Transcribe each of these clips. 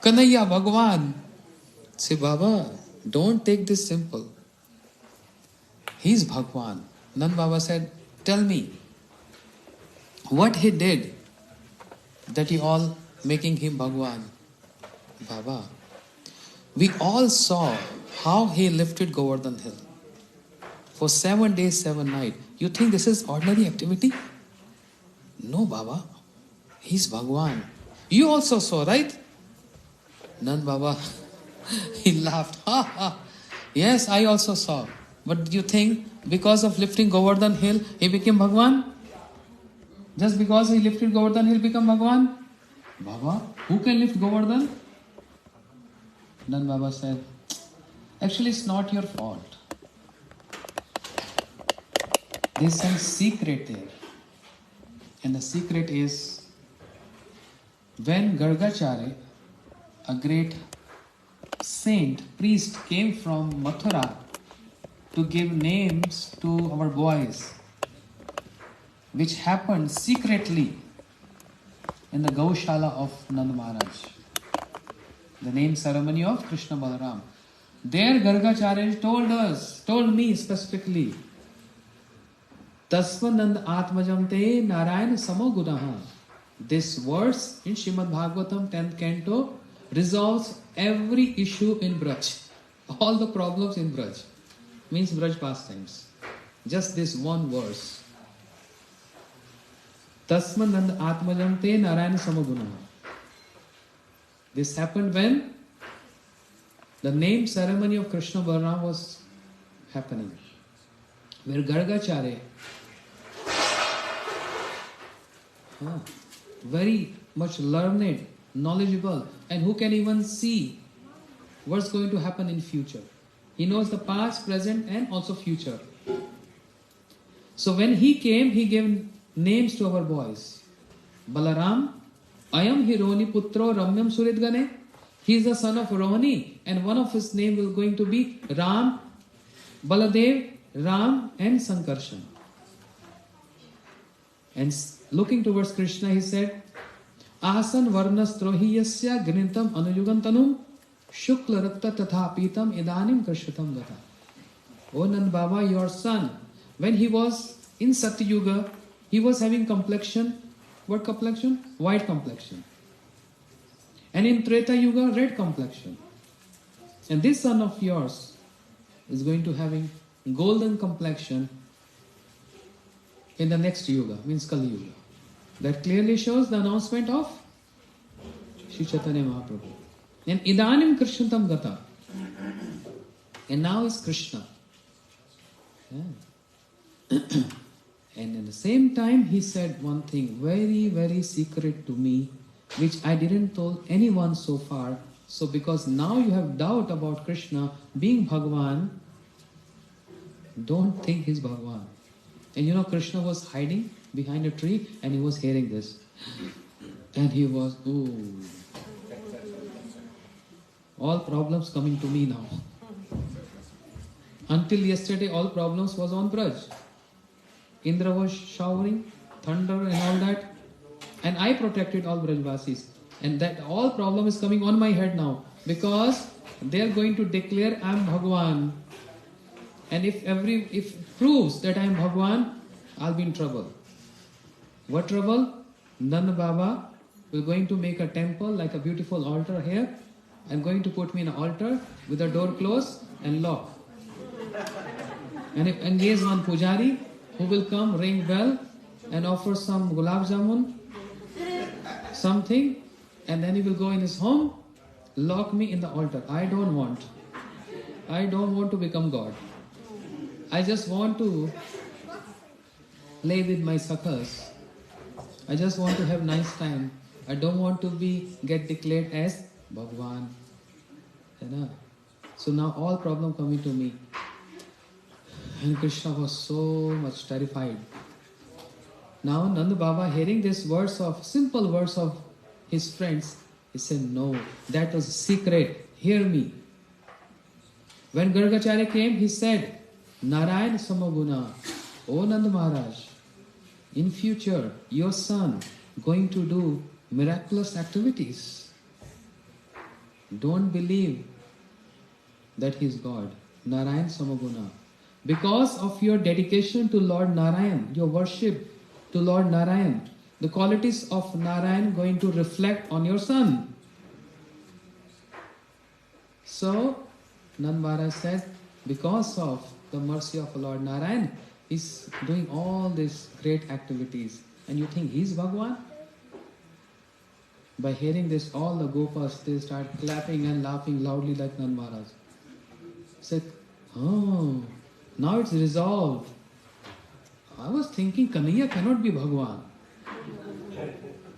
Kanaiya Bhagwan. Say, Baba, don't take this simple. He's Bhagwan. Nand Baba said, tell me, what he did that you all making him Bhagwan? Baba, we all saw how he lifted Govardhan Hill for 7 days, 7 nights. You think this is ordinary activity? No, Baba. He's Bhagwan. You also saw, right? Nand Baba, he laughed. Ha ha. Yes, I also saw. But do you think because of lifting Govardhan Hill, he became Bhagwan? Just because he lifted Govardhan Hill, become Bhagwan? Baba, who can lift Govardhan? Nand Baba said, actually it's not your fault. There's some secret there. And the secret is, when Gargacharya, a great saint, priest, came from Mathura to give names to our boys, which happened secretly in the Gaushala of Nand Maharaj, the name ceremony of Krishna Balaram. There Gargacharya told me specifically, Tasvanand Atmajam te Narayana Samogunaha. This verse in Srimad Bhagavatam 10th canto resolves every issue in Braj. All the problems in Braj. Means Braj pastimes. Just this one verse. Tasmanand Atmajam te Narayana Samogunaha. This happened when the name ceremony of Krishna Balaram was happening. Where Gargacharya, very much learned, knowledgeable, and who can even see what's going to happen in future. He knows the past, present, and also future. So when he came, he gave names to our boys. Balaram, Ayam Hironi Putro Ramyam Suridgane. He is the son of Rohini, and one of his name will going to be Ram, Baladev, Ram, and Sankarshan. And looking towards Krishna, he said, Asan Varnas Trohiyasya Gnitam Anuyugantanum Shukla Rakta Tatha Pitam Idanim Krishnatam Gata. O Nand Baba, your son, when he was in Satyuga, he was having complexion. What complexion? White complexion. And in Treta Yuga, red complexion. And this son of yours is going to having golden complexion in the next Yuga, means Kali Yuga. That clearly shows the announcement of Shri Chaitanya Mahaprabhu. And Idanim Krishnatam Gata. And now is Krishna. Yeah. And at the same time, he said one thing very, very secret to me, which I didn't tell anyone so far. So because now you have doubt about Krishna being Bhagwan, don't think he's Bhagwan. And you know, Krishna was hiding behind a tree and he was hearing this. And he was, ooh, all problems coming to me now. Until yesterday, all problems was on Braj. Indra was showering, thunder and all that. And I protected all Brajvasis. And that all problem is coming on my head now. Because they are going to declare I am Bhagwan. And if it proves that I am Bhagwan, I'll be in trouble. What trouble? Nand Baba will going to make a temple like a beautiful altar here. I'm going to put me in an altar with the door closed and locked. And if engage one pujari who will come, ring bell and offer some gulab jamun, something, and then he will go in his home, lock me in the altar. I don't want to become God. I just want to play with my sakhas. I just want to have nice time. I don't want to get declared as Bhagwan. So now all problem coming to me. And Krishna was so much terrified. Now Nanda Baba hearing this simple words of his friends, he said, no, that was a secret. Hear me. When Gargacharya came, he said, Narayana Samaguna, O Nanda Maharaj, in future, your son going to do miraculous activities. Don't believe that he is God. Narayan Samaguna. Because of your dedication to Lord Narayan, your worship to Lord Narayan, the qualities of Narayan going to reflect on your son. So, Nand Maharaj said, because of the mercy of Lord Narayan, he's doing all these great activities. And you think he's Bhagwan? By hearing this, all the Gopas, they start clapping and laughing loudly like Nand Maharaj. Said, oh, now it's resolved. I was thinking Kanhaiya cannot be Bhagwan.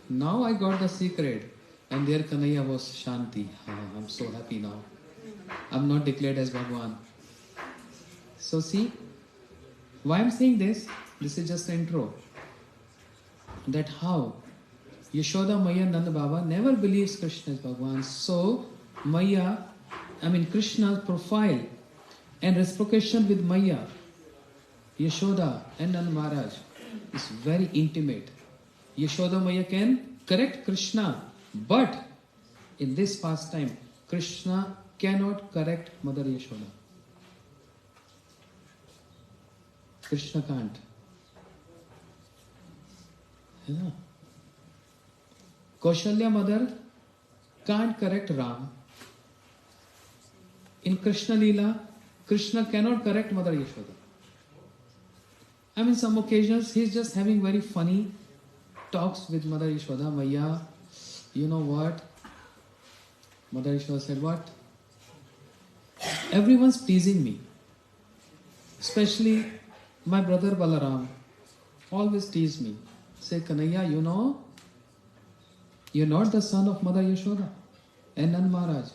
Now I got the secret. And there Kanhaiya was Shanti. I'm so happy now. I'm not declared as Bhagwan. So see, why I'm saying this? This is just the intro. That how Yashoda Maya Nanda Baba never believes Krishna is Bhagwan. So Krishna's profile and reciprocation with Maya, Yashoda and Nanda Maharaj is very intimate. Yashoda Maya can correct Krishna, but in this pastime, Krishna cannot correct Mother Yashoda. Krishna can't. Yeah. Kaushalya mother can't correct Ram. In Krishna Leela, Krishna cannot correct Mother Yashoda. Some occasions he's just having very funny talks with Mother Yashoda. Maya, you know what? Mother Yashoda said, what? Everyone's teasing me. Especially my brother Balaram. Always tease me. Say, Kanhaiya, you know, you're not the son of Mother Yashoda and Nand Maharaj.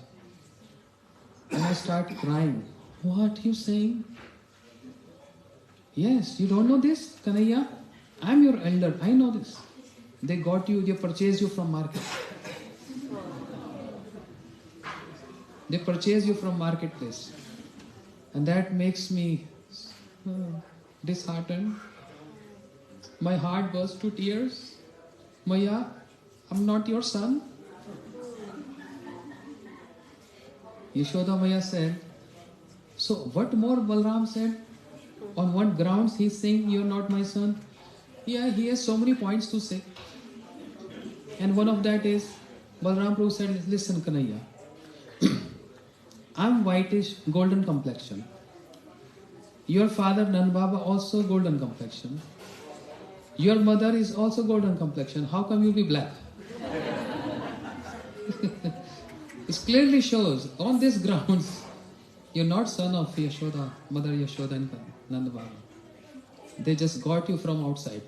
And I start crying. What you saying? Yes, you don't know this, Kanhaiya? I'm your elder, I know this. They got you, they purchased you from market. They purchase you from marketplace. And that makes me disheartened. My heart burst to tears. Maya, I'm not your son. Yashoda Maya said, so what more Balram said? On what grounds he's saying you're not my son? Yeah, he has so many points to say. And one of that is, Balram Prabhu said, listen Kanhaiya, I'm whitish, golden complexion. Your father Nand Baba also golden complexion. Your mother is also golden complexion. How come you be black? It clearly shows, on these grounds, you're not son of Yashoda, Mother Yashoda and Nanda Baba. They just got you from outside.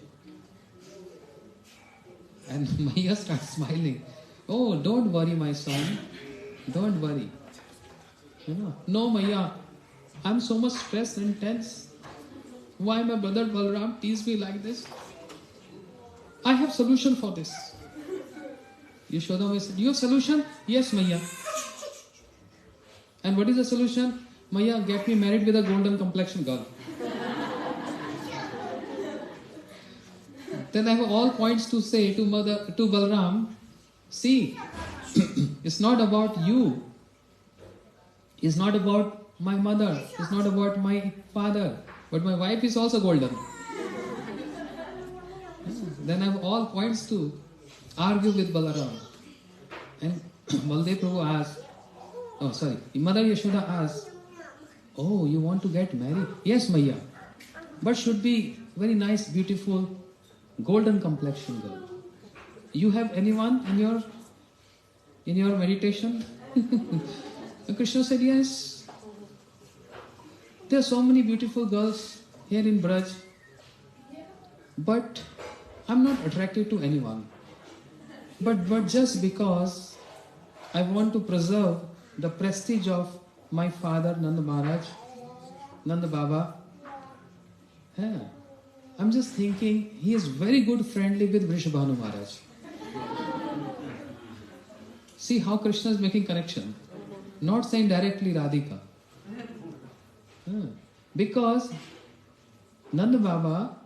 And Maya starts smiling. Oh, don't worry my son. Don't worry. No Maya, I'm so much stressed and tense. Why my brother Balram teased me like this? I have solution for this. Yashoda Maya said, you have solution? Yes, Maya. And what is the solution? Maya, get me married with a golden complexion girl. Then I have all points to say to Balram, see, it's not about you. It's not about my mother. It's not about my father. But my wife is also golden. Then I have all points to argue with Balaram. And Baldev Prabhu asked, Mother Yashoda asked, oh, you want to get married? Yes, Maya. But should be very nice, beautiful, golden complexion girl. You have anyone in your meditation? And Krishna said, yes. There are so many beautiful girls here in Braj. But I'm not attracted to anyone. But just because I want to preserve the prestige of my father Nanda Maharaj, Nanda Baba, I'm just thinking he is very good friendly with Vrishabhanu Maharaj. See how Krishna is making connection. Not saying directly Radhika. Because Nanda Baba,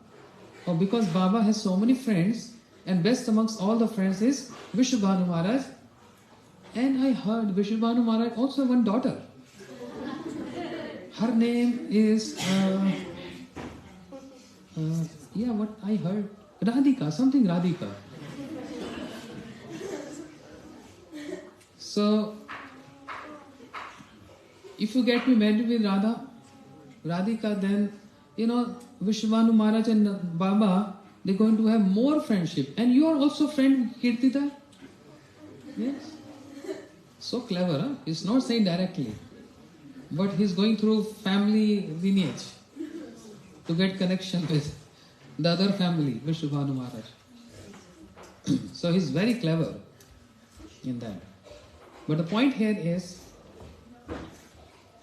or because Baba has so many friends, and best amongst all the friends is Vrishabhanu Maharaj. And I heard Vishwabhanu Maharaj also one daughter. Her name is, what I heard, Radhika, something Radhika. So, if you get me married with Radhika, then, Vishwabhanu Maharaj and Baba, they're going to have more friendship. And you are also friend, Kirtita? Yes. So clever, huh? He's not saying directly. But he's going through family lineage to get connection with the other family, Vishwabhanu Maharaj. So he's very clever in that. But the point here is,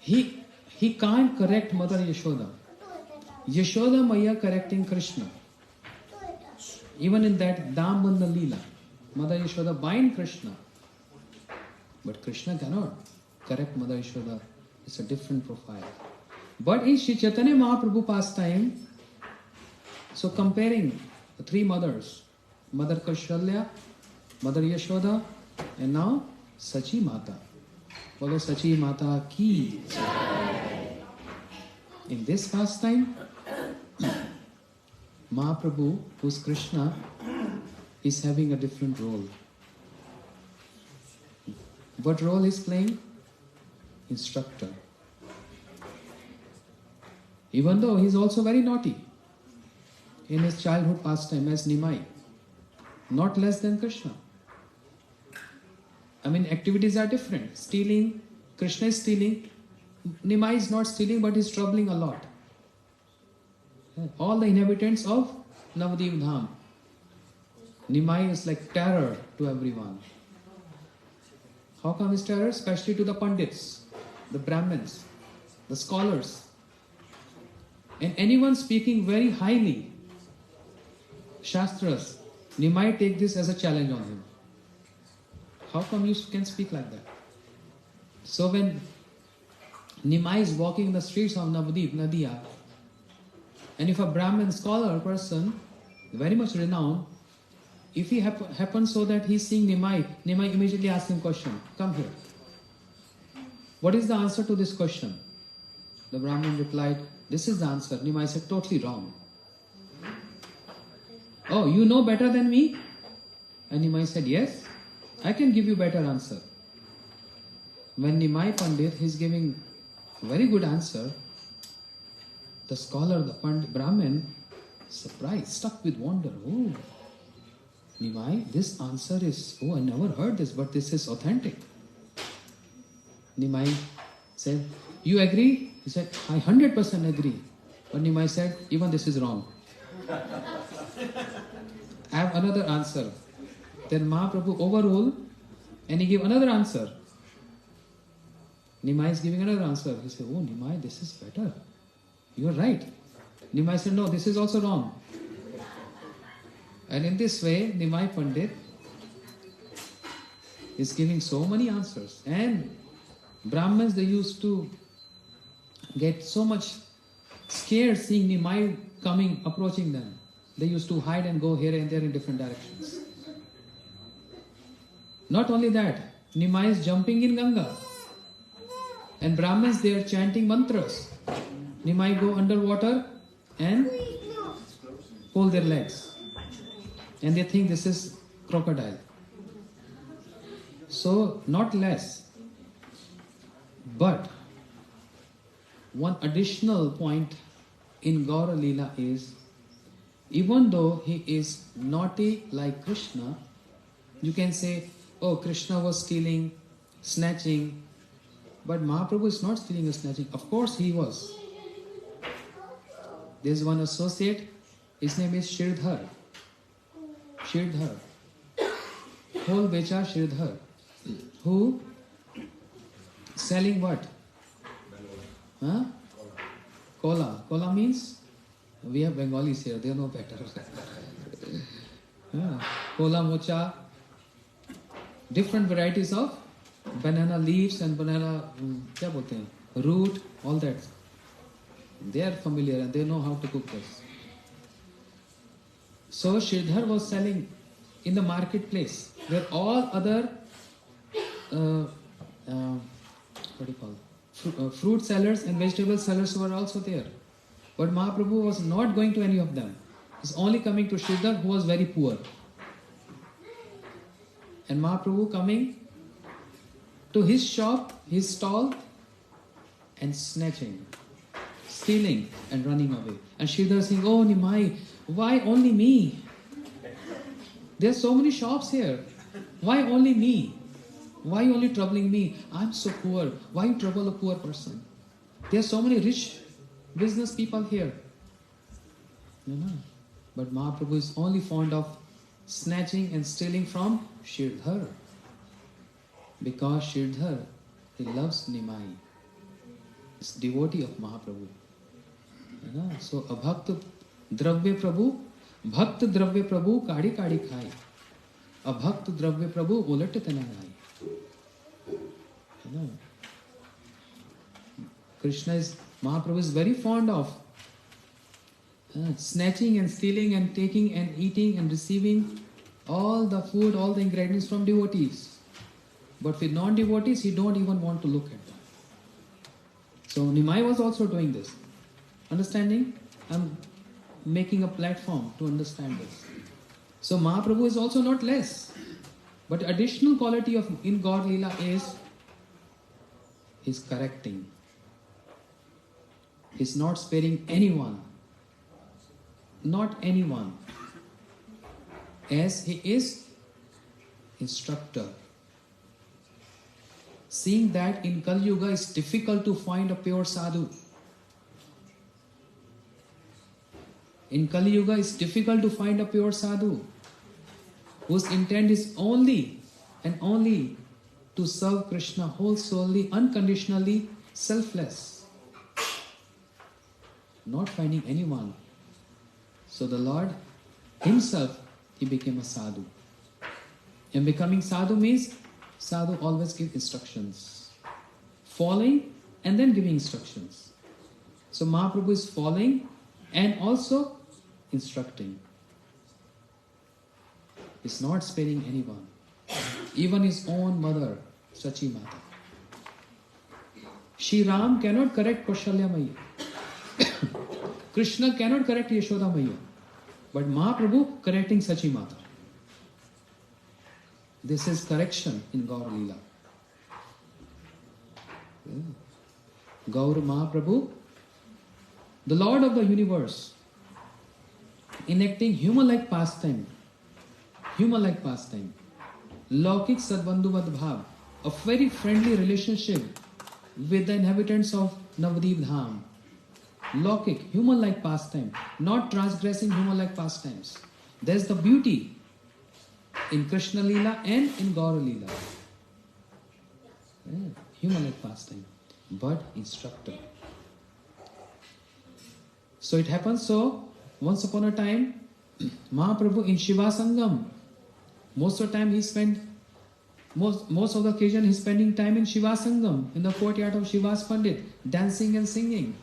he can't correct Mother Yashoda. Yashoda Maya correcting Krishna. Even in that Dambandha Leela, Mother Yashoda bind Krishna. But Krishna cannot correct Mother Yashoda. It's a different profile. But in Sri Chaitanya Mahaprabhu pastime, so comparing the three mothers, Mother Kaushalya, Mother Yashoda, and now Sachi Mata. Bolo Sachi Mata ki. In this pastime, Mahaprabhu, who's Krishna, is having a different role. What role is playing? Instructor. Even though he's also very naughty in his childhood pastime as Nimai, not less than Krishna. I mean, activities are different. Stealing, Krishna is stealing. Nimai is not stealing, but he's troubling a lot. All the inhabitants of Navadip Dham. Nimai is like terror to everyone. How come is terror? Especially to the Pandits, the Brahmins, the scholars. And anyone speaking very highly, Shastras, Nimai take this as a challenge on him. How come you can speak like that? So when Nimai is walking in the streets of Navadip, Nadia, and if a Brahmin scholar person, very much renowned, if he happens so that he's seeing Nimai immediately asks him question, come here. What is the answer to this question? The Brahmin replied, this is the answer. Nimai said, totally wrong. Oh, you know better than me? And Nimai said, yes, I can give you better answer. When Nimai Pandit is giving very good answer, the scholar, the Pandit, Brahmin, surprised, stuck with wonder. Oh, Nimai, this answer is, I never heard this, but this is authentic. Nimai said, you agree? He said, I 100% agree. But Nimai said, even this is wrong. I have another answer. Then Mahaprabhu overruled and he gave another answer. Nimai is giving another answer. He said, oh Nimai, this is better. You are right. Nimai said, no, this is also wrong. And in this way, Nimai Pandit is giving so many answers. And Brahmins, they used to get so much scared seeing Nimai coming, approaching them. They used to hide and go here and there in different directions. Not only that, Nimai is jumping in Ganga. And Brahmins, they are chanting mantras. Nimai go underwater and pull their legs. And they think this is crocodile. So, not less. But, one additional point in Gaura Leela is, even though he is naughty like Krishna, you can say, oh, Krishna was stealing, snatching, but Mahaprabhu is not stealing or snatching. Of course he was. There is one associate, his name is Shirdhar. Shirdhar. Whole Becha Shirdhar. Who? Selling what? Huh? Kola. Kola means? We have Bengalis here, they know better. Kola, mocha. Different varieties of banana leaves and banana root, all that. They are familiar and they know how to cook this. So Shirdhar was selling in the marketplace where all other what do you call fruit sellers and vegetable sellers were also there. But Mahaprabhu was not going to any of them. He's only coming to Sridhar, who was very poor. And Mahaprabhu coming to his shop, his stall, and snatching, stealing and running away. And Sridhar saying, "Oh Nimai, why only me? There's so many shops here. Why only me? Why only troubling me? I'm so poor. Why you trouble a poor person? There's so many rich business people here." No, no. But Mahaprabhu is only fond of snatching and stealing from Sridhar. Because Sridhar, he loves Nimai. He's devotee of Mahaprabhu. So, abhakt dravya prabhu, bhakt dravya prabhu, kadi kadi khai. Abhakt dravya prabhu, ulat tananai. Mahaprabhu is very fond of snatching and stealing and taking and eating and receiving all the food, all the ingredients from devotees. But with non-devotees, he don't even want to look at them. So Nimai was also doing this. Understanding? I'm making a platform to understand this. So Mahaprabhu is also not less. But additional quality of in God Leela is he's correcting. He's not sparing anyone. Not anyone. As he is instructor. Seeing that in Kali Yuga it's difficult to find a pure sadhu. In Kali Yuga it's difficult to find a pure sadhu whose intent is only and only to serve Krishna wholesomely, unconditionally, selfless. Not finding anyone. So the Lord himself, he became a sadhu. And becoming sadhu means sadhu always gives instructions. Following and then giving instructions. So Mahaprabhu is following and also instructing. He's not sparing anyone. Even his own mother, Sachi Mata. Shri Ram cannot correct Kaushalya Maya. Krishna cannot correct Yashoda Maya. But Mahaprabhu correcting Sachi Mata. This is correction in Gaur Leela. Gaur Mahaprabhu, the Lord of the universe, enacting human-like pastime. Human-like pastime. Laukik Sadbandhu Vadbhav, a very friendly relationship with the inhabitants of Navadip Dham. Laukik, human-like pastime, not transgressing human-like pastimes. There's the beauty in Krishna Leela and in Gaura Leela. Human-like pastime, but instructor. So it happens so, once upon a time, Mahaprabhu in Shiva Sangam, most of the time he spent, most of the occasion he's spending time in Shiva Sangam, in the courtyard of Shiva's Pandit, dancing and singing.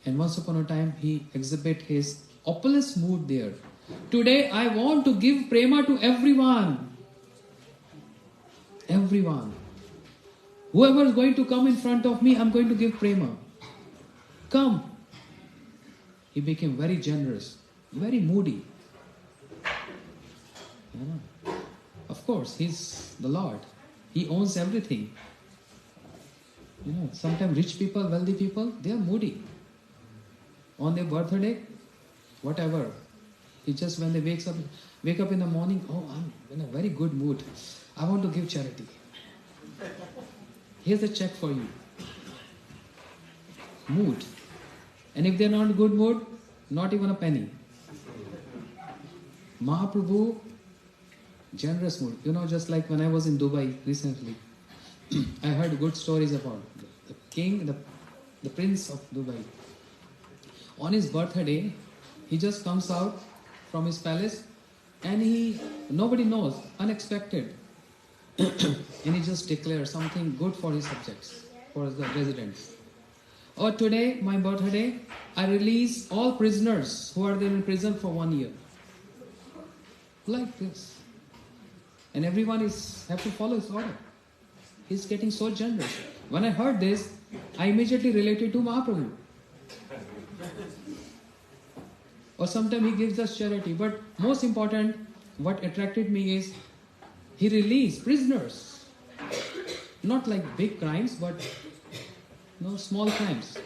And once upon a time he exhibit his opulence mood there. Today I want to give prema to everyone. Everyone. Whoever is going to come in front of me, I'm going to give prema. Come. He became very generous, very moody. Of course, he's the Lord. He owns everything. Sometimes rich people, wealthy people, they are moody. On their birthday, whatever. It's just when they wake up in the morning, oh, I'm in a very good mood. I want to give charity. Here's a check for you. Mood. And if they're not in good mood, not even a penny. Mahaprabhu, generous mood. Just like when I was in Dubai recently, I heard good stories about the king, the prince of Dubai. On his birthday, he just comes out from his palace and nobody knows, unexpected. And he just declares something good for his subjects, for the residents. Or today, my birthday, I release all prisoners who are there in prison for 1 year. Like this. and everyone have to follow his order. He's getting so generous. When I heard this, I immediately related to Mahaprabhu. Or sometimes he gives us charity. But most important, what attracted me is he released prisoners. Not like big crimes, but small crimes.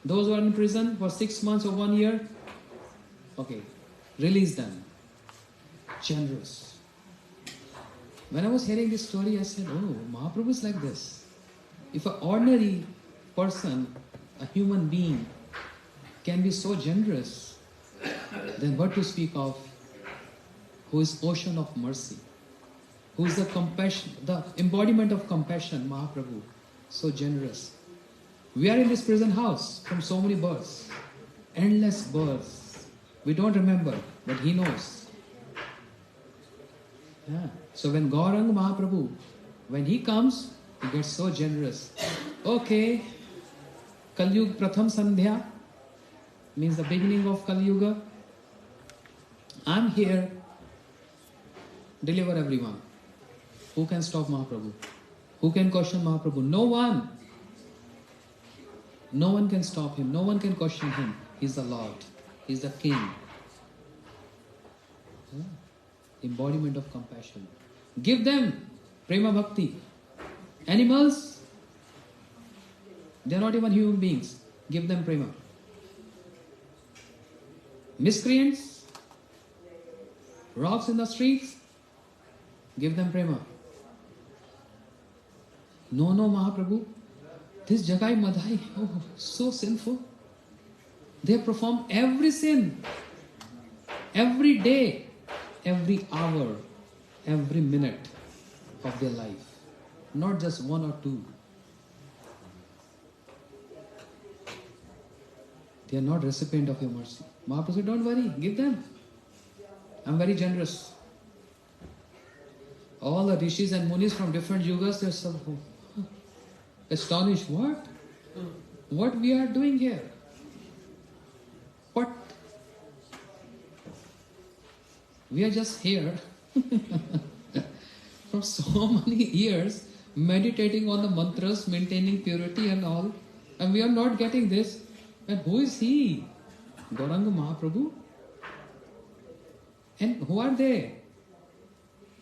Those who are in prison for 6 months or 1 year, okay, release them. Generous. When I was hearing this story, I said, oh, Mahaprabhu is like this. If an ordinary person, a human being, can be so generous, then what to speak of who is ocean of mercy, who is the compassion, the embodiment of compassion, Mahaprabhu, so generous. We are in this prison house from so many births, endless births. We don't remember, but he knows. Yeah. So when Gauranga Mahaprabhu, when he comes, he gets so generous. Okay, Kali Yuga Pratham Sandhya means the beginning of Kali Yuga. I'm here, deliver everyone. Who can stop Mahaprabhu? Who can question Mahaprabhu? No one. No one can stop him. No one can question him. He's the Lord. He's the King. Yeah. Embodiment of compassion. Give them prema bhakti. Animals, they are not even human beings. Give them prema. Miscreants, rocks in the streets, give them prema. No, Mahaprabhu, this Jagai Madhai, oh, so sinful. They perform every sin, every day, every hour, every minute of their life. Not just 1 or 2. They are not recipient of your mercy. Mahaprabhu said, don't worry, give them. I'm very generous. All the rishis and munis from different yugas, they're so astonished. What? What we are doing here? What? We are just here for so many years meditating on the mantras, maintaining purity and all, and we are not getting this. And who is he? Gauranga Mahaprabhu? And who are they?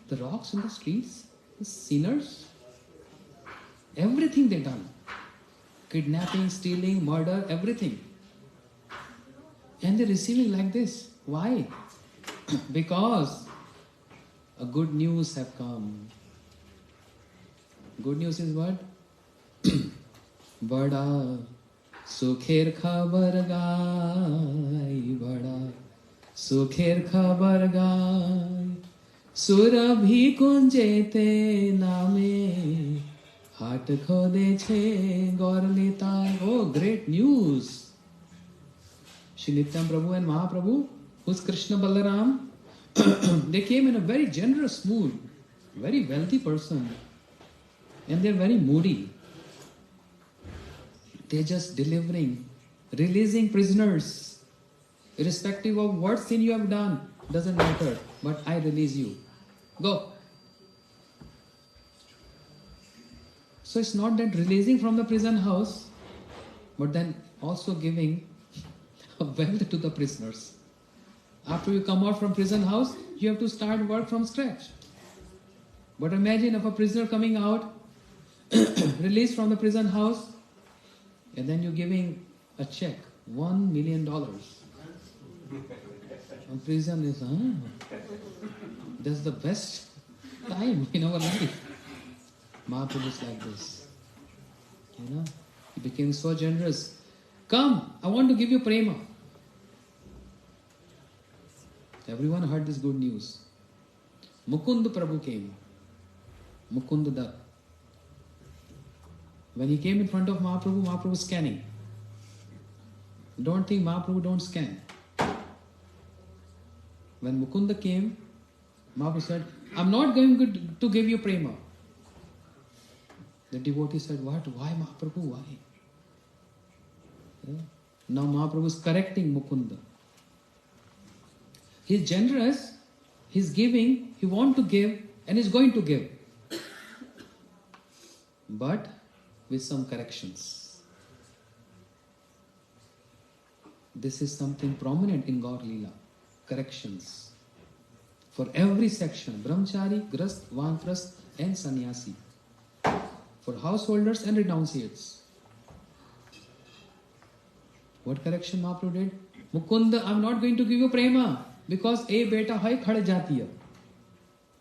The rocks in the streets? The sinners? Everything they done. Kidnapping, stealing, murder, everything. And they're receiving like this. Why? Because a good news have come. Good news is what? Bada sukher khabar gai, bada sukher khabar gai, surabhi kunjete name, hat khode che gorlita. Oh, great news! Shri Nityananda Prabhu and Mahaprabhu, who's Krishna Balaram, they came in a very generous mood, very wealthy person, and they're very moody. They're just delivering, releasing prisoners, irrespective of what sin you have done, doesn't matter, but I release you. Go. So it's not that releasing from the prison house, but then also giving wealth to the prisoners. After you come out from prison house, you have to start work from scratch. But imagine if a prisoner coming out, released from the prison house, and then you're giving a check, $1 million. And prison is, that's the best time in our life. Mahaprabhu is like this. He became so generous. Come, I want to give you prema. Everyone heard this good news. Mukund Prabhu came. Mukund Dutt. When he came in front of Mahaprabhu, Mahaprabhu was scanning. Don't think Mahaprabhu don't scan. When Mukunda came, Mahaprabhu said, I'm not going to give you prema. The devotee said, what? Why Mahaprabhu? Why? Yeah. Now Mahaprabhu is correcting Mukunda. He is generous. He's giving, he wants to give, and he's going to give. But with some corrections. This is something prominent in Gaur Leela. Corrections. For every section, Brahmachari, Grast, Vanprasth and Sannyasi. For householders and renunciates. What correction Mahaprabhu did? Mukunda, I'm not going to give you prema because a beta hai khad jatiya.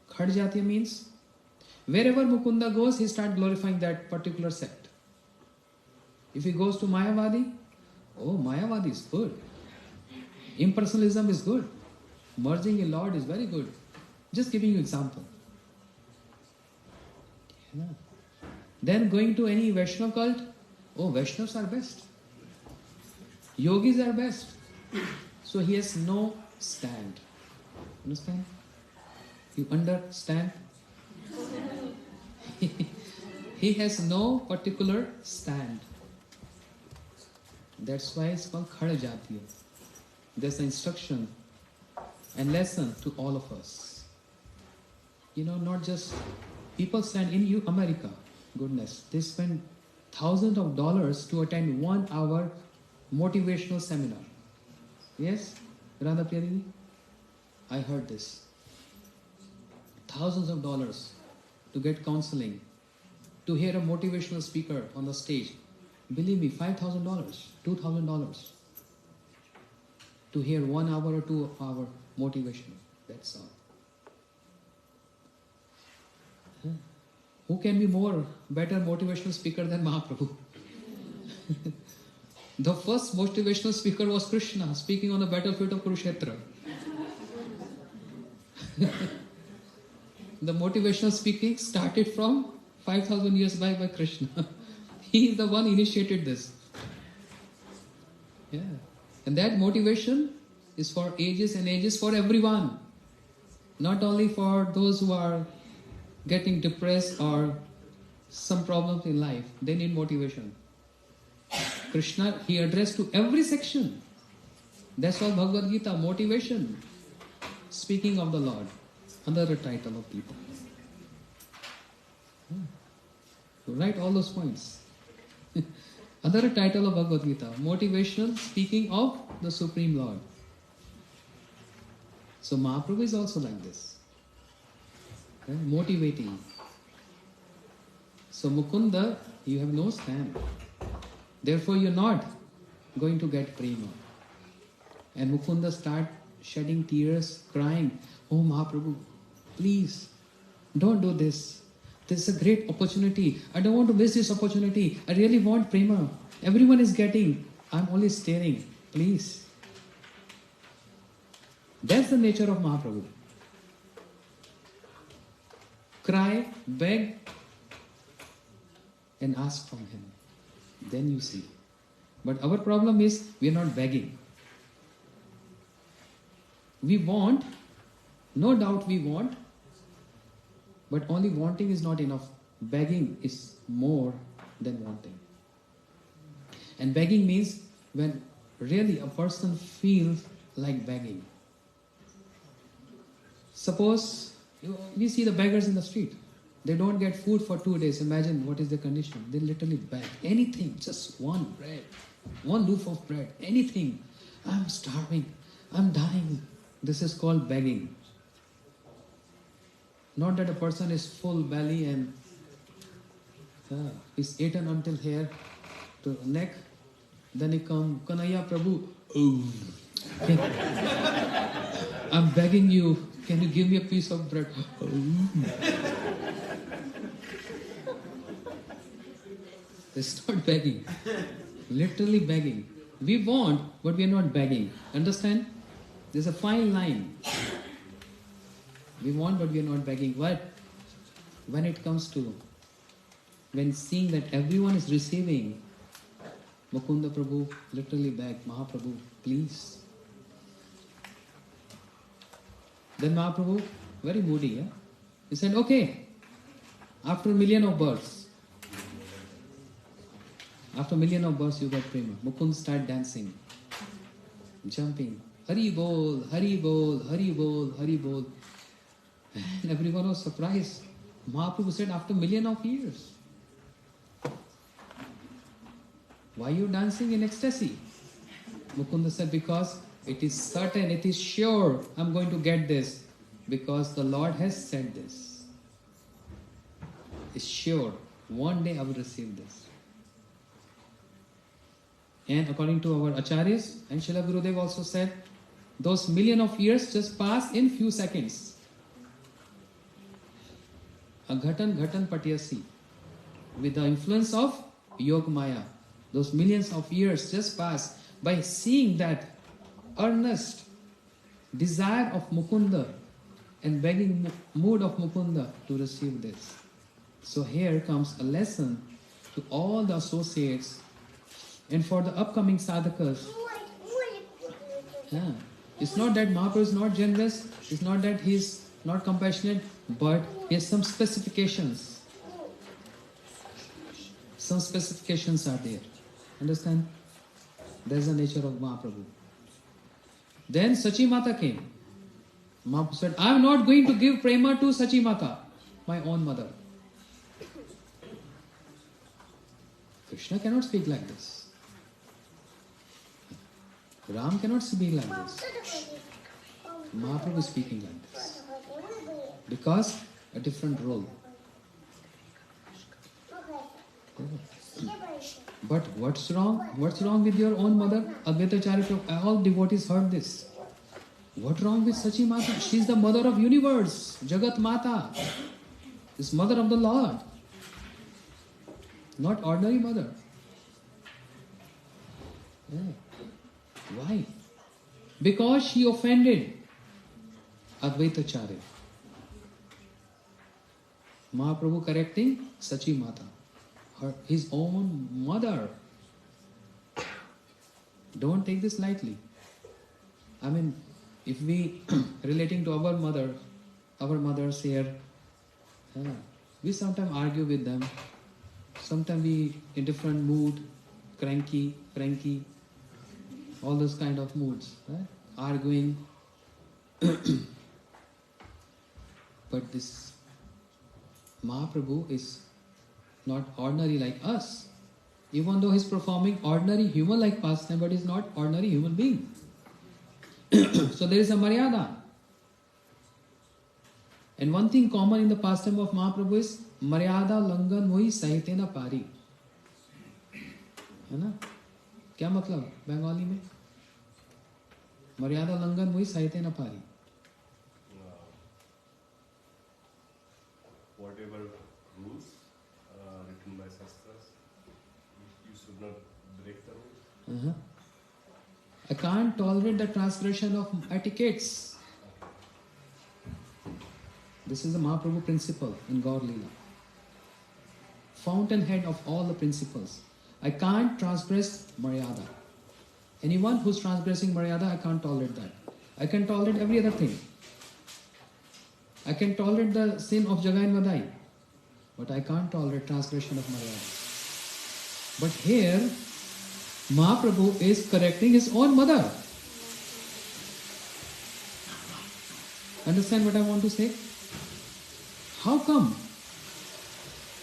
Khad jatiya means wherever Mukunda goes, he starts glorifying that particular sect. If he goes to Mayavadi, oh, Mayavadi is good. Impersonalism is good. Merging a Lord is very good. Just giving you example. Yeah. Then going to any Vaishnava cult, oh, Vaishnavas are best. Yogis are best. So he has no stand. Understand? You understand? He has no particular stand. That's why it's called Khada Jatiya. There's an instruction and lesson to all of us. You know, not just people stand in America. Goodness, they spend thousands of dollars to attend 1 hour motivational seminar. Yes, Radha Priyadini? I heard this. Thousands of dollars to get counseling, to hear a motivational speaker on the stage. Believe me, $5,000, $2,000 to hear 1 hour or 2 hour motivation. That's all. Who can be more better motivational speaker than Mahaprabhu? The first motivational speaker was Krishna speaking on the battlefield of Kurukshetra. The motivational speaking started from 5,000 years back by Krishna. He is the one initiated this. Yeah. And that motivation is for ages and ages, for everyone. Not only for those who are getting depressed or some problems in life. They need motivation. Krishna, he addressed to every section. That's why Bhagavad Gita, motivation. Speaking of the Lord. Another title of people. So write all those points. Another title of Bhagavad Gita, motivation, speaking of the Supreme Lord. So Mahaprabhu is also like this. Okay? Motivating. So Mukunda, you have no stand. Therefore you're not going to get prema. And Mukunda start shedding tears, crying, oh Mahaprabhu, please, don't do this. This is a great opportunity. I don't want to miss this opportunity. I really want prema. Everyone is getting. I'm only staring. Please. That's the nature of Mahaprabhu. Cry, beg, and ask from him. Then you see. But our problem is we are not begging. We want, no doubt we want, but only wanting is not enough. Begging is more than wanting. And begging means when really a person feels like begging. Suppose we see the beggars in the street. They don't get food for 2 days. Imagine what is their condition. They literally beg. Anything, just one bread, one loaf of bread, anything. I'm starving. I'm dying. This is called begging. Not that a person is full belly and is eaten until here to neck. Then he come, Kanaya Prabhu. Oh. I'm begging you. Can you give me a piece of bread? Oh. It's not begging. Literally begging. We want, but we are not begging. Understand? There's a fine line. We want, but we are not begging. But when it comes to, when seeing that everyone is receiving, Mukunda Prabhu literally begged, Mahaprabhu, please. Then Mahaprabhu, very moody, yeah? He said, okay, after 1,000,000 of births, after 1,000,000 of births you get prema. Mukund start dancing, jumping. Hari bol, Hari bol, Hari bol, Hari bol. And everyone was surprised. Mahaprabhu said, after million of years, why are you dancing in ecstasy? Mukunda said, because it is certain, it is sure I'm going to get this. Because the Lord has said this. It's sure. One day I will receive this. And according to our acharyas, and Srila Gurudev also said, those million of years just pass in few seconds. A ghatan ghatan patyasi. With the influence of Yog Maya, those millions of years just pass by seeing that earnest desire of Mukunda and begging mood of Mukunda to receive this. So here comes a lesson to all the associates and for the upcoming sadhakas. Yeah. It's not that Mahaprabhu is not generous, it's not that he is not compassionate, but he has some specifications. Some specifications are there. Understand? That's the nature of Mahaprabhu. Then Sachi Mata came. Mahaprabhu said, I am not going to give prema to Sachi Mata, my own mother. Krishna cannot speak like this. Ram cannot speak like this. Mahaprabhu is speaking like this. Because a different role. But what's wrong? What's wrong with your own mother? Advaita Charitra, all devotees heard this. What wrong with Sachi Mata? She is the mother of universe, Jagat Mata. This mother of the Lord. Not ordinary mother. Yeah. Why? Because she offended Advaita Charya. Mahaprabhu correcting Sachi Mata, his own mother. Don't take this lightly. I mean, if we relating to our mothers here, we sometimes argue with them. Sometimes we in different mood, cranky, all those kind of moods, right? Arguing. But this Mahaprabhu is not ordinary like us. Even though he is performing ordinary human-like pastime, but he is not ordinary human being. So there is a maryada. And one thing common in the pastime of Mahaprabhu is maryada langan mohi sahitena pari. है ना? क्या मतलब बंगाली में? मर्यादा लंघन हुई साहित्य न पारी. Whatever rules written by Shastras, you should not break the rules. I can't tolerate the transgression of etiquettes. This is the Mahaprabhu principle in Gaur Leela. Fountainhead of all the principles. I can't transgress Maryada. Anyone who's transgressing Maryada, I can't tolerate that. I can tolerate every other thing. I can tolerate the sin of Jagai and Madai, but I can't tolerate transgression of Maryada. But here, Mahaprabhu is correcting his own mother. Understand what I want to say? How come?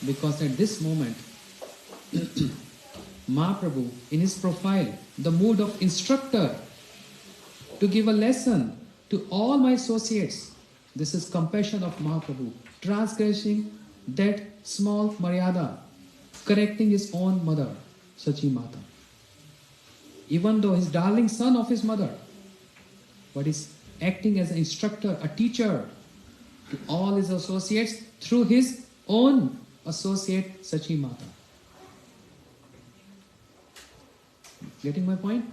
Because at this moment, Mahaprabhu, in his profile, the mood of instructor, to give a lesson to all my associates. This is compassion of Mahaprabhu, transgressing that small maryada, correcting his own mother, Sachi Mata. Even though his darling son of his mother, but is acting as an instructor, a teacher to all his associates through his own associate Sachi Mata. Getting my point?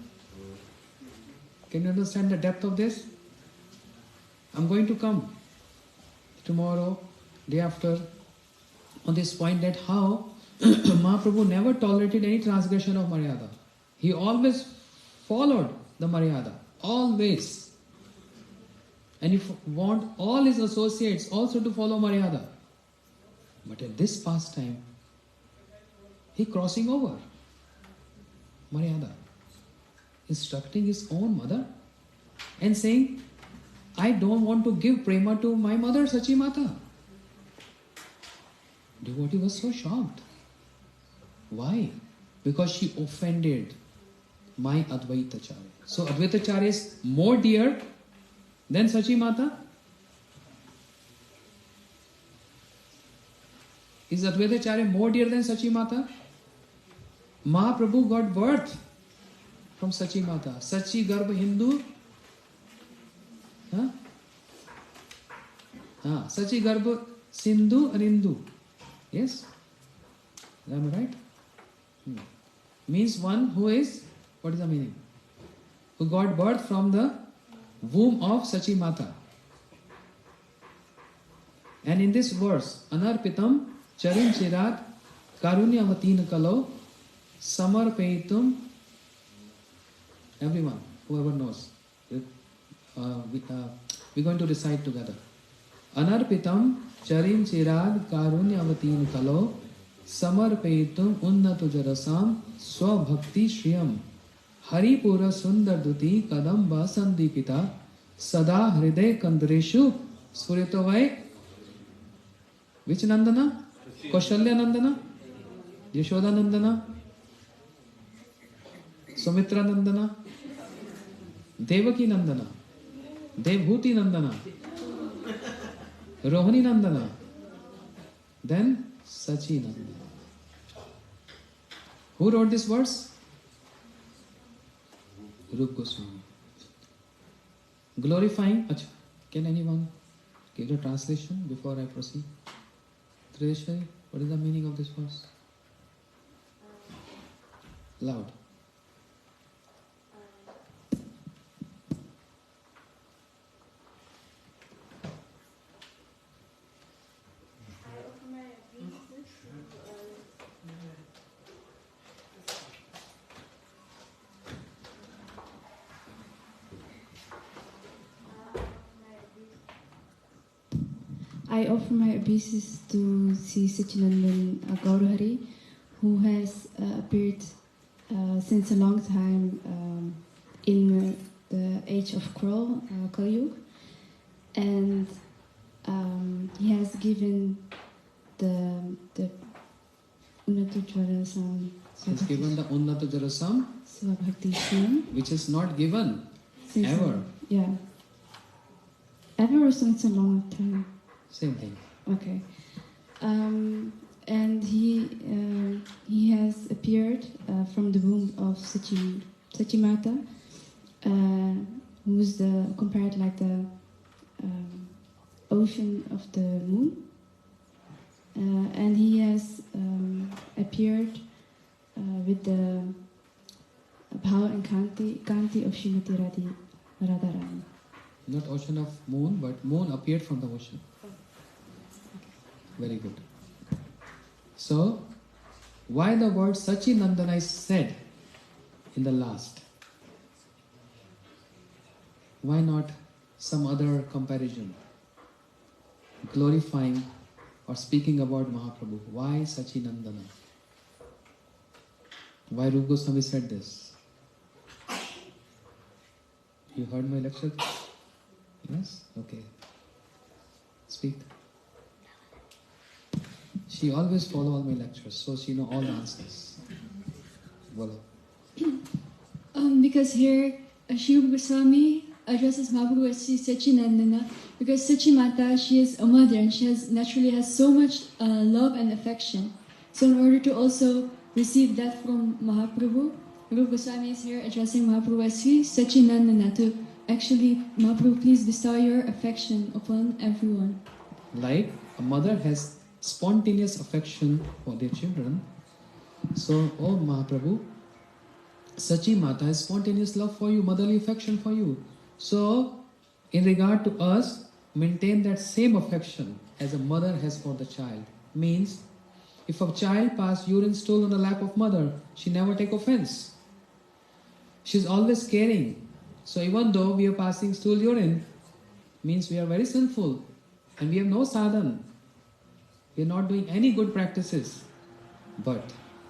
Can you understand the depth of this? I'm going to come tomorrow, day after, on this point that how Mahaprabhu never tolerated any transgression of Maryada. He always followed the Maryada. Always. And he want all his associates also to follow Maryada. But at this pastime, he crossing over Maryada, instructing his own mother and saying, I don't want to give prema to my mother, Sachi Mata. Devotee was so shocked. Why? Because she offended my Advaitacharya. So Advaitacharya is more dear than Sachi Mata? Is Advaitacharya more dear than Sachi Mata? Mahaprabhu got birth from Sachi Mata. Sachi Garbha Hindu. Sachi Garbha Sindhu and Hindu. Yes? Am I right? Means one who is, what is the meaning? Who got birth from the womb of Sachi Mata. And in this verse, Anarpitam Charin Chirat Karunyavatin Kalo Samarpaitum. Everyone, whoever knows, we're going to recite together. Anarpitam Charin Chirad Karunyavatin Kalo Samarpaitum Unnatu Jarasam Swabhakti Shriyam Haripura Sundar Duti Kadamba Sandipita Sada Hriday Kandreshu Sfuritavai. Which Nandana? Kaushalya Nandana? Yashoda Nandana? Sumitra Nandana? Devaki Nandana? Devhuti Nandana? Rohini Nandana? Then Sachi Nandana. Who wrote this verse? Rupa Goswami. Glorifying. Achha, can anyone give the translation before I proceed? Trideshwari, what is the meaning of this verse? Loud. I offer my obeisances to Sri Sachinandan Gaurahari, who has appeared since a long time in the age of Kali Yuga, and he has given the Unnata Jarasam. He's given the Unnata Jarasam, Swabhakti Shriyam, which is not given since ever. Yeah. Ever or since a long time. Same thing. Okay. And he has appeared from the womb of Sachi Mata, who's compared like the ocean of the moon. And he has appeared with the Bhava and Kanti of Srimati Radharani. Not ocean of moon, but moon appeared from the ocean. Very good. So, why the word Sachi Nandana is said in the last? Why not some other comparison? Glorifying or speaking about Mahaprabhu. Why Sachi Nandana? Why Rupa Goswami said this? You heard my lecture? Yes? Okay. Speak. She always follow all my lectures, so she know all the answers. Bolo. Because here Sri Rupa Goswami addresses Mahaprabhu as Sri Sachinandana, because Sachi Mata, she is a mother and she naturally has so much love and affection. So in order to also receive that from Mahaprabhu, Rupa Goswami is here addressing Mahaprabhu as Sri Sachinandana, to actually, Mahaprabhu, please bestow your affection upon everyone. Like a mother has spontaneous affection for their children, so, oh Mahaprabhu, Sachi Mata has spontaneous love for you, motherly affection for you. So, in regard to us, maintain that same affection as a mother has for the child. Means, if a child pass urine stool on the lap of mother, she never take offense. She's always caring. So even though we are passing stool urine, means we are very sinful and we have no sadhan. We are not doing any good practices. But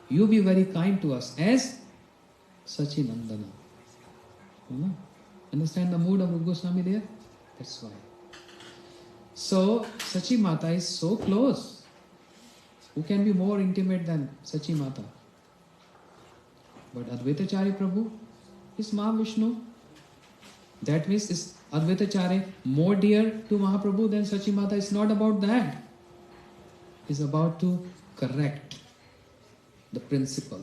you be very kind to us as Sachi Nandana. You know? Understand the mood of Rupa Goswami there? That's why. So, Sachi Mata is so close. Who can be more intimate than Sachi Mata? But Advaitacharya Prabhu is Mahavishnu. That means is Advaitacharya more dear to Mahaprabhu than Sachi Mata? It's not about that. It's about to correct the principle.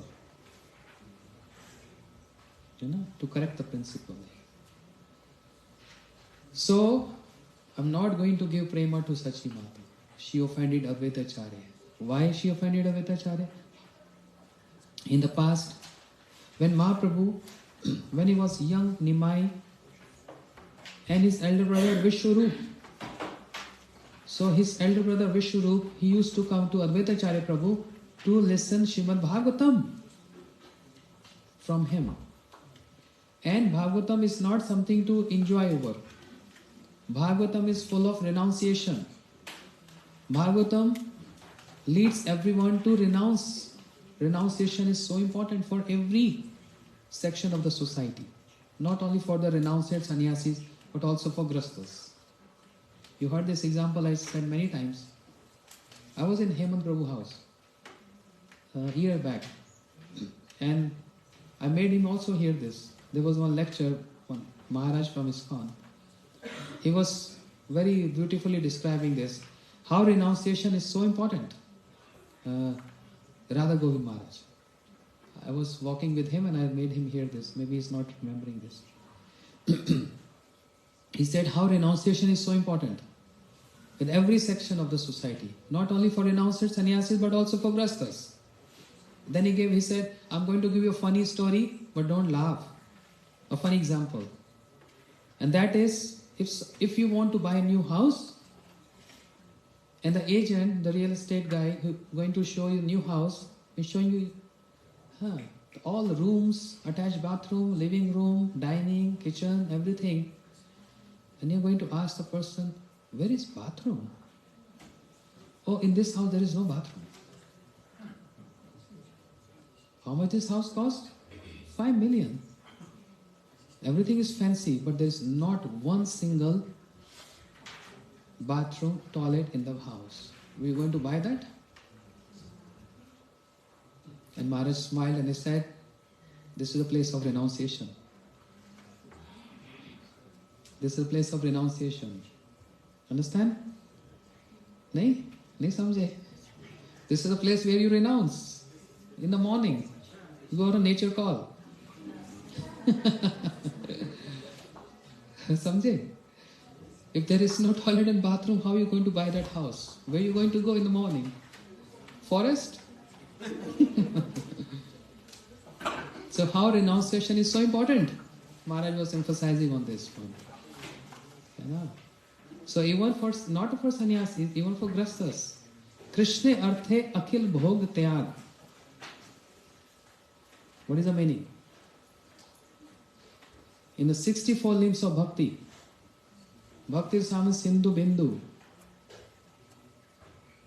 To correct the principle. So, I'm not going to give prema to Sachi Mata. She offended Advaitacharya. Why she offended Advaitacharya? In the past, when Mahaprabhu, when he was young, Nimai, and his elder brother Vishwarup. So his elder brother Vishwarup, he used to come to Advaitacharya Prabhu to listen Srimad Bhagavatam from him. And Bhagavatam is not something to enjoy over. Bhagavatam is full of renunciation. Bhagavatam leads everyone to renounce. Renunciation is so important for every section of the society. Not only for the renunciate sannyasis, but also for grasthas. You heard this example I said many times. I was in Hemant Prabhu house a year back, and I made him also hear this. There was one lecture, one Maharaj from ISKCON. He was very beautifully describing this, how renunciation is so important. Radha Govind Maharaj. I was walking with him and I made him hear this. Maybe he's not remembering this. He said how renunciation is so important in every section of the society. Not only for renunciates, sannyasis, but also for grasthas. Then he said, I'm going to give you a funny story, but don't laugh. A funny example. And that is, if you want to buy a new house, and the agent, the real estate guy who going to show you a new house, is showing you all the rooms, attached bathroom, living room, dining, kitchen, everything. And you're going to ask the person, where is bathroom? Oh, in this house there is no bathroom. How much this house cost? 5 million. Everything is fancy, but there is not one single bathroom, toilet in the house. We're going to buy that? And Maharaj smiled and he said, this is a place of renunciation. This is a place of renunciation. Understand? Nahi? Nahi samjhe? This is a place where you renounce. In the morning, you go on a nature call. Samjhe? If there is no toilet and bathroom, how are you going to buy that house? Where are you going to go in the morning? Forest? So how renunciation is so important? Maharaj was emphasizing on this point. So even for, not for sannyasis, even for grasthas, Krishna arthe akhil bhog tyag. What is the meaning? In the 64 limbs of bhakti, Bhakti Rasamrita Sindhu Bindu,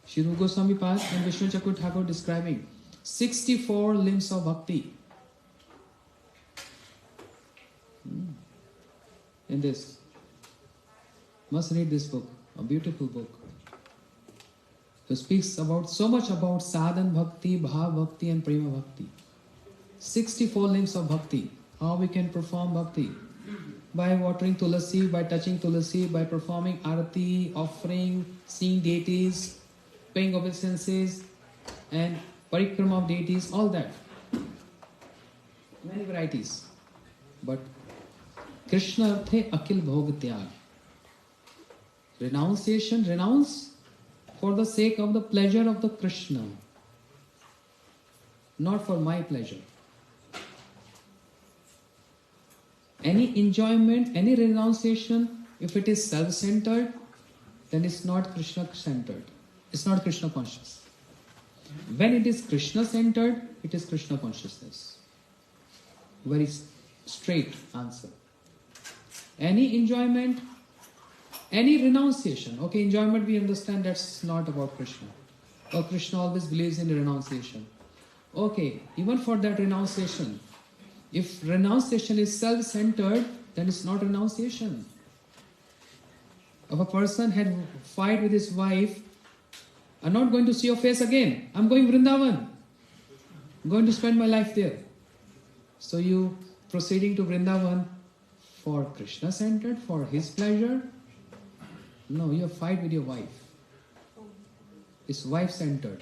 Shri Rupa Goswami Pad and Vishnu Chakur Thakur describing 64 limbs of bhakti. In this, must read this book, a beautiful book. It speaks about so much about sadhan bhakti, bhav bhakti and prema bhakti. 64 limbs of bhakti. How we can perform bhakti? By watering tulasi, by touching tulasi, by performing arati, offering, seeing deities, paying obeisances, and parikrama of deities, all that. Many varieties. But Krishna arthe akhil bhog tyag. Renunciation, renounce for the sake of the pleasure of the Krishna, not for my pleasure. Any enjoyment, any renunciation, if it is self-centered, then it's not Krishna-centered. It's not Krishna conscious. When it is Krishna-centered, it is Krishna consciousness. Very straight answer. Any enjoyment, any renunciation. Okay, enjoyment we understand that's not about Krishna. Or Krishna always believes in renunciation. Okay, even for that renunciation, if renunciation is self-centered, then it's not renunciation. If a person had fight with his wife, I'm not going to see your face again. I'm going Vrindavan. I'm going to spend my life there. So you proceeding to Vrindavan for Krishna centered, for his pleasure? No, you fight with your wife. It's wife centered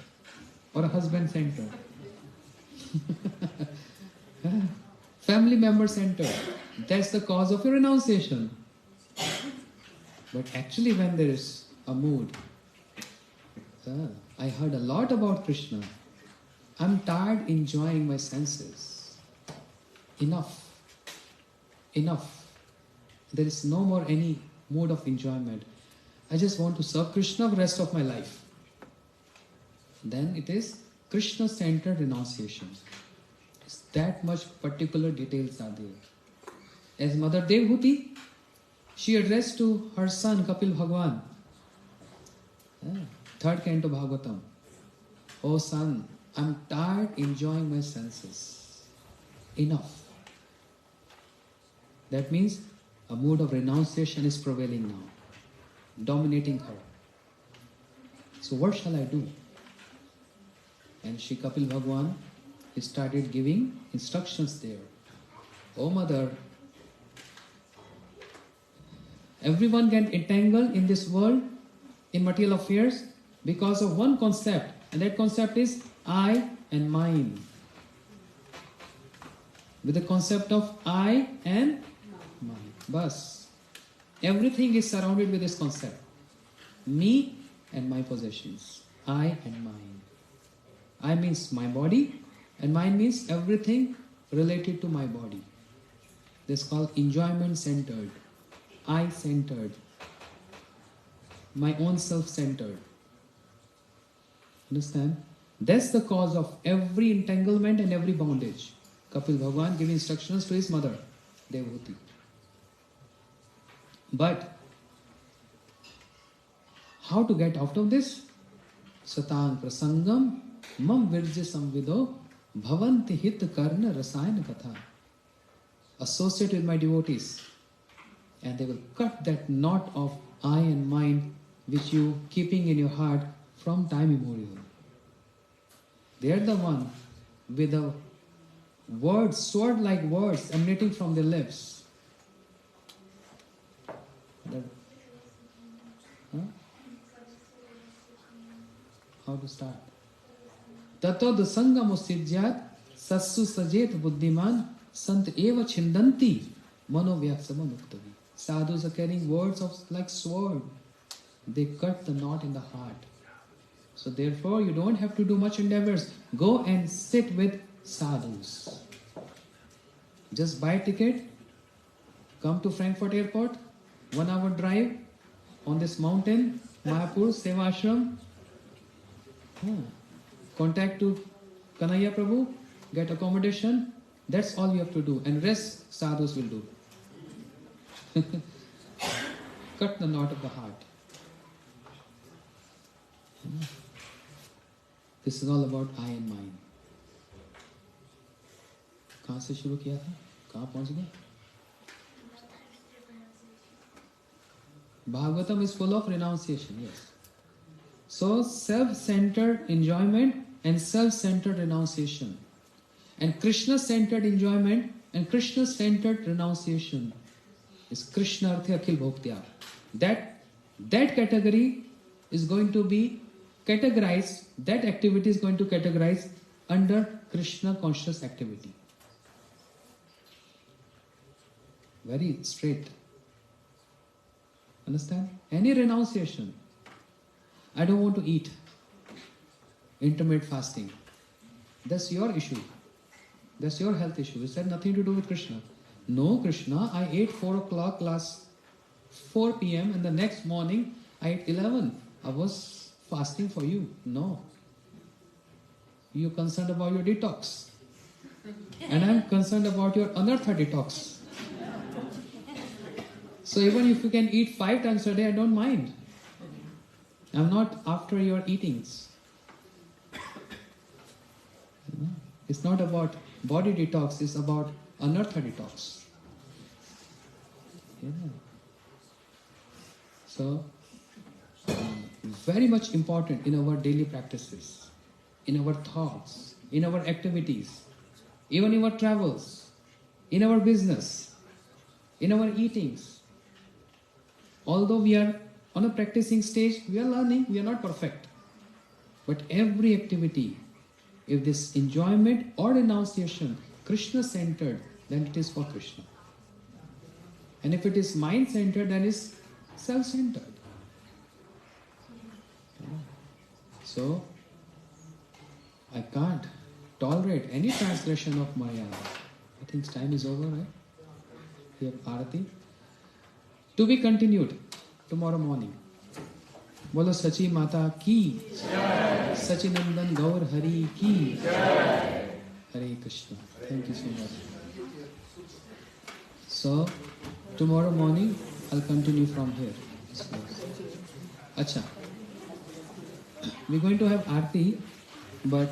or a husband centered. Family member centered. That's the cause of your renunciation. But actually when there is a mood, I heard a lot about Krishna. I'm tired enjoying my senses. Enough. Enough. There is no more any mood of enjoyment. I just want to serve Krishna the rest of my life. Then it is Krishna-centered renunciation. It's that much particular details are there. As Mother Devhuti, she addressed to her son Kapil Bhagwan, third canto Bhagavatam, "Oh son, I'm tired enjoying my senses. Enough." That means a mood of renunciation is prevailing now, dominating her. So what shall I do? And Shri Kapil Bhagwan, he started giving instructions there. "Oh mother, everyone get entangled in this world, in material affairs, because of one concept, and that concept is I and mine. With the concept of I and mine. Bas. Everything is surrounded with this concept. Me and my possessions. I and mine. I means my body, and mine means everything related to my body. This is called enjoyment-centered, I-centered, my own self-centered. Understand? That's the cause of every entanglement and every bondage. Kapil Bhagwan gave instructions to his mother, Devhuti. But how to get out of this? Satang prasangam mam virja samvido bhavanti hit karna rasayana katha. Associate with my devotees, and they will cut that knot of I and mine which you keeping in your heart from time immemorial. They are the one with the words, sword-like words emanating from their lips. How to start? Tatod sangam usidyat sassu sajet buddhiman sant eva chindanti mano vyaksama muktavi. Sadhus are carrying words of like sword. They cut the knot in the heart. So therefore you don't have to do much endeavors. Go and sit with sadhus. Just buy a ticket, come to Frankfurt airport, 1 hour drive on this mountain, Mayapur, Seva Ashram. Contact to Kanhaiya Prabhu, get accommodation. That's all you have to do, and rest sadhus will do. Cut the knot of the heart. This is all about I and mine. कहाँ से शुरू किया था? कहाँ पहुँच गए? Bhagavatam is full of renunciation, yes. So self-centered enjoyment and self-centered renunciation, and Krishna-centered enjoyment and Krishna-centered renunciation is Krishna Arthe Akhil Bhoktyag. That category is going to be categorized, that activity is going to categorize under Krishna conscious activity. Very straight. Understand? Any renunciation. I don't want to eat. Intermittent fasting. That's your issue. That's your health issue. It had nothing to do with Krishna. No, Krishna, I ate 4 o'clock last 4 p.m. and the next morning I ate 11. I was fasting for you. No. You're concerned about your detox. And I'm concerned about your anartha detox. So even if you can eat 5 times a day, I don't mind. I'm not after your eatings. It's not about body detox, it's about anartha detox. Yeah. So, very much important in our daily practices, in our thoughts, in our activities, even in our travels, in our business, in our eatings. Although we are on a practicing stage, we are learning, we are not perfect. But every activity, if this enjoyment or renunciation, Krishna-centered, then it is for Krishna. And if it is mind-centered, then it is self-centered. So, I can't tolerate any transgression of Maya. I think time is over, right? We have Arati. To be continued tomorrow morning. Bolo Sachi Mata ki Jai. Sachinandan Gaur Hari ki Jai. Hare Krishna. Thank you so much. So, tomorrow morning I'll continue from here. Acha. We're going to have Aarti, but